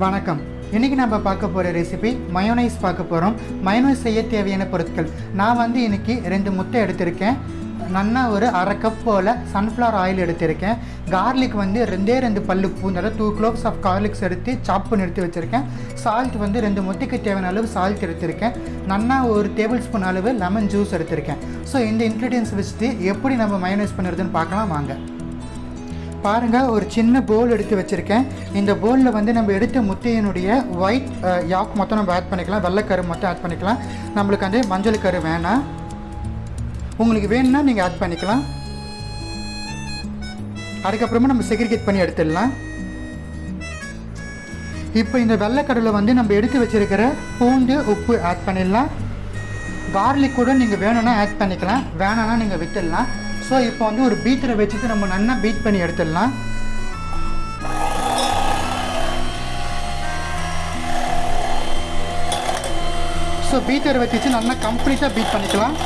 வணக்கம். இன்றைக்கி நம்ம பார்க்க போகிற ரெசிபி மயோனைஸ் பார்க்க போகிறோம். மயோனைஸ் செய்ய தேவையான பொருட்கள் நான் வந்து இன்றைக்கி 2 முட்டை எடுத்திருக்கேன். நல்லா ஒரு அரை கப் போல் சன்ஃப்ளவர் ஆயில் எடுத்திருக்கேன். கார்லிக் வந்து 2 பல்லு பூண்டு, அதாவது 2 cloves ஆஃப் கார்லிக்ஸ் எடுத்து சாப் பண்ணி எடுத்து வச்சுருக்கேன். சால்ட் வந்து 2 முட்டைக்கு தேவையான அளவு சால்ட் எடுத்திருக்கேன். நல்லா ஒரு டேபிள் ஸ்பூன் அளவு லெமன் ஜூஸ் எடுத்திருக்கேன். ஸோ இந்த இன்க்ரீடியன்ஸ் வச்சுட்டு எப்படி நம்ம மயோனைஸ் பண்ணுறதுன்னு பார்க்கலாம் வாங்க. பாருங்கள், ஒரு சின்ன பவுல் எடுத்து வச்சுருக்கேன். இந்த பவுலில் வந்து நம்ம எடுத்த முட்டையினுடைய ஒயிட் யாக் மொத்தம் நம்ம ஆட் பண்ணிக்கலாம். வெள்ளைக்கரு மொத்தம் ஆட் பண்ணிக்கலாம். நம்மளுக்கு வந்து மஞ்சள் கரு வேணாம், உங்களுக்கு வேணும்னா நீங்கள் ஆட் பண்ணிக்கலாம். அதுக்கப்புறமா நம்ம செக்ரிகேட் பண்ணி எடுத்துடலாம். இப்போ இந்த வெள்ளைக்கருவில் வந்து நம்ம எடுத்து வச்சுருக்கிற பூண்டு உப்பு ஆட் பண்ணிடலாம். கார்லிக் கூட நீங்கள் வேணும்னா ஆட் பண்ணிக்கலாம், வேணான்னா நீங்கள் விட்டுடலாம். ஸோ இப்போ வந்து ஒரு பீட்டரை வச்சுட்டு நம்ம நல்லா பீட் பண்ணி எடுத்துடலாம். ஸோ பீட்டரை வச்சுட்டு நல்லா கம்ப்ளீட்டாக பீட் பண்ணிக்கலாம்.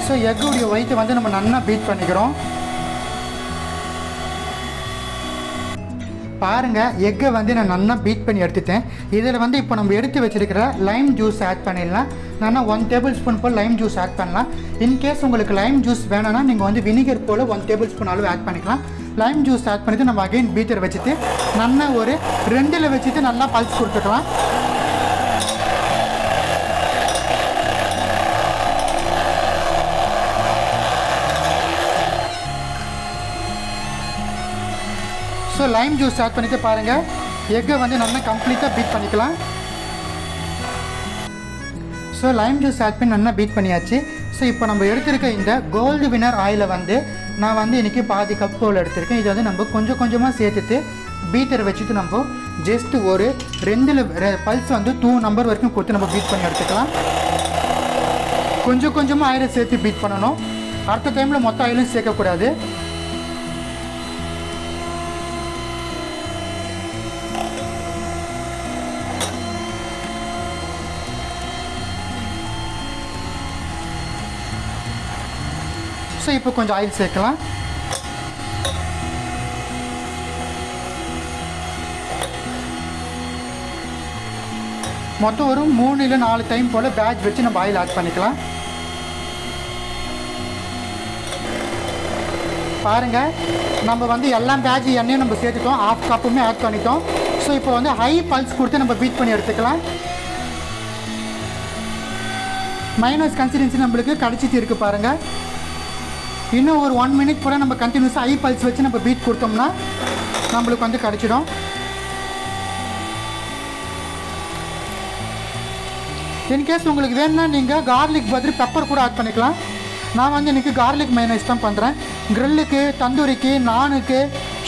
ஸோ எக்குடைய ஒயிட்டை வந்து நம்ம நல்லா பீட் பண்ணிக்கிறோம். பாருங்கள், எக்கை வந்து நான் நல்லா பீட் பண்ணி எடுத்துட்டேன். இதில் வந்து இப்போ நம்ம எடுத்து வச்சுருக்கிற லைம் ஜூஸ் ஆட் பண்ணிடலாம். நல்லா 1 டேபிள் ஸ்பூன் போல் லைம் ஜூஸ் ஆட் பண்ணலாம். இன்கேஸ் உங்களுக்கு லைம் ஜூஸ் வேணும்னா நீங்கள் வந்து வினிகர் போல் 1 டேபிள் ஸ்பூன் அளவு ஆட் பண்ணிக்கலாம். லைம் ஜூஸ் ஆட் பண்ணிவிட்டு நம்ம அகைன் பீட்டர் வச்சுட்டு நல்லா ஒரு 2 வச்சுட்டு நல்லா பல்ஸ் கொடுத்துக்கலாம். ஸோ லைம் ஜூஸ் ஆட் பண்ணிவிட்டு பாருங்கள், எக்கை வந்து நல்லா கம்ப்ளீட்டாக பீட் பண்ணிக்கலாம். ஸோ லைம் ஜூஸ் ஆட் பண்ணி நல்லா பீட் பண்ணியாச்சு. ஸோ இப்போ நம்ம எடுத்திருக்க இந்த கோல்டு வினர் ஆயிலை வந்து நான் வந்து இன்றைக்கி பாதி கப் போல் எடுத்திருக்கேன். இது வந்து நம்ம கொஞ்சம் கொஞ்சமாக சேர்த்துட்டு பீட்டரை வச்சுட்டு நம்ம ஜஸ்ட் ஒரு 2 பல்ஸ் வந்து 2 நம்பர் வரைக்கும் கொடுத்து நம்ம பீட் பண்ணி எடுத்துக்கலாம். கொஞ்சம் கொஞ்சமாக ஆயிலை சேர்த்து பீட் பண்ணணும். அடுத்த டைமில் மொத்த ஆயிலும் சேர்க்கக்கூடாது. ஸோ இப்போ கொஞ்சம் ஆயில் சேர்க்கலாம். மொத்தம் ஒரு 3 இல்லை 4 டைம் போல் பேட்ச் வச்சு நம்ம ஆயில் ஆட் பண்ணிக்கலாம். பாருங்கள், நம்ம வந்து எல்லா பேட்ச் எண்ணெயும் நம்ம சேர்த்துட்டோம், 1/2 கப்புமே ஆட் பண்ணிட்டோம். ஸோ இப்போ வந்து ஹை பல்ஸ் கொடுத்து நம்ம பீட் பண்ணி எடுத்துக்கலாம். மைனஸ் கன்சிஸ்டன்சி நம்மளுக்கு கிடச்சிட்டு இருக்குது பாருங்கள். இன்னும் ஒரு 1 மினிட் கூட நம்ம கண்டினியூஸாக ஹை பல்ஸ் வச்சு நம்ம பீட் கொடுத்தோம்னா நம்மளுக்கு வந்து கிடச்சிடும். இன்கேஸ் உங்களுக்கு வேணும்னா நீங்கள் கார்லிக் பதில் பெப்பர் கூட ஆட் பண்ணிக்கலாம். நான் வந்து இன்றைக்கி கார்லிக் மைனஸ் தான் பண்ணுறேன். க்ரில்லுக்கு, தந்தூரிக்கு, நானுக்கு,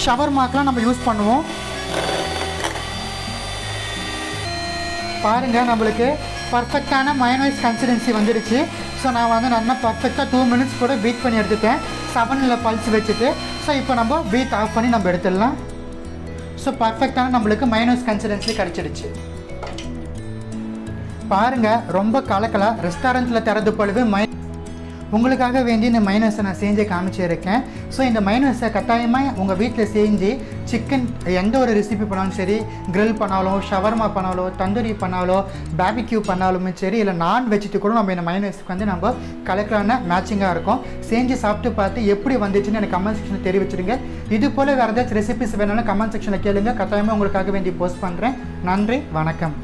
ஷவர்மாக்கெலாம் நம்ம யூஸ் பண்ணுவோம். பாருங்கள், நம்மளுக்கு பர்ஃபெக்டான மயோனைஸ் கன்சிஸ்டன்சி வந்துடுச்சு. ஸோ நான் வந்து நல்லா பர்ஃபெக்டாக 2 மினிட்ஸ் கூட பீட் பண்ணி எடுத்துட்டேன், 7ல் பல்ஸ் வச்சுட்டு. ஸோ இப்போ நம்ம பீட் ஆஃப் பண்ணி நம்ம எடுத்துடலாம். ஸோ பர்ஃபெக்டான நம்மளுக்கு மயோனைஸ் கன்சிஸ்டன்சி கிடச்சிடுச்சு. பாருங்கள், ரொம்ப கலக்கலாக ரெஸ்டாரண்ட்டில் தரது போலவே உங்களுக்காக வேண்டி இந்த மைனஸை நான் செஞ்சு காமிச்சிருக்கேன். ஸோ இந்த மைனஸை கட்டாயமாக உங்கள் வீட்டில் செஞ்சு சிக்கன் எந்த ஒரு ரெசிபி பண்ணாலும் சரி, க்ரில் பண்ணாலும், ஷவர்மா பண்ணாலோ, தந்தூரி பண்ணாலோ, பேபிக்யூ பண்ணாலுமே சரி, இல்லை நான் வச்சுட்டு கூட நம்ம இந்த மைனஸுக்கு வந்து நம்ம கலக்கலான மேட்சிங்காக இருக்கும். செஞ்சு சாப்பிட்டு பார்த்து எப்படி வந்துச்சுன்னு எனக்கு கமெண்ட் செக்ஷனில் தெரிவிச்சிடுங்க. இது போல் வேறு ஏதாச்சும் ரெசிபிஸ் வேணாலும் கமெண்ட் செக்ஷனில் கேளுங்க, கட்டாயமாக உங்களுக்காக வேண்டி போஸ்ட் பண்ணுறேன். நன்றி, வணக்கம்.